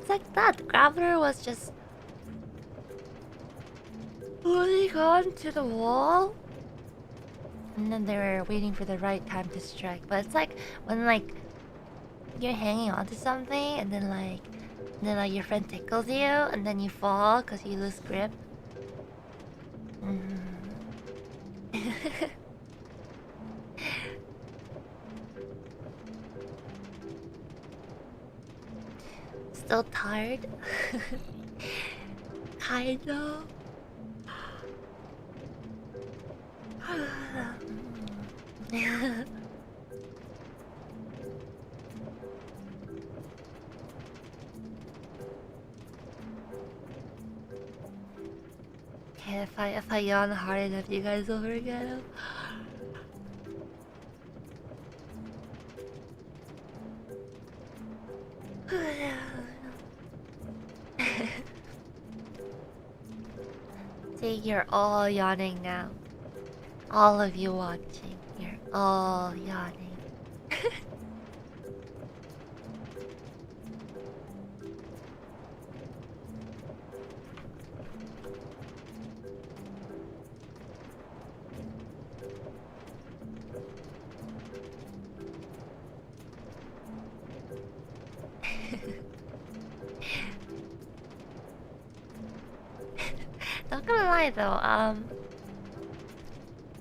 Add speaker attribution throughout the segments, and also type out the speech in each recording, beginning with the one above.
Speaker 1: it's like that. The grappler was just holding on to the wall, and then they were waiting for the right time to strike. But it's like when like you're hanging on to something, and then your friend tickles you, and then you fall because you lose grip. Still tired? Kind of. Okay, if I yawn hard enough, you guys will forget him. See, you're all yawning now. All of you watching, you're all yawning. Not gonna lie though,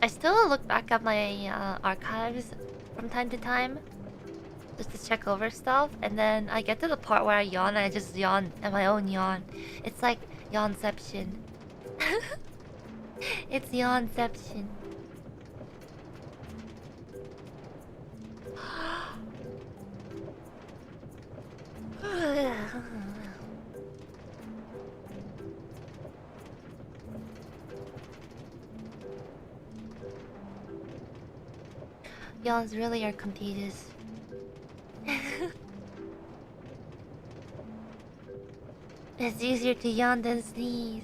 Speaker 1: I still look back at my archives from time to time just to check over stuff, and then I get to the part where I yawn and I just yawn at my own yawn. It's like yawnception. It's yawnception. Yawns really are contagious. It's easier to yawn than sneeze.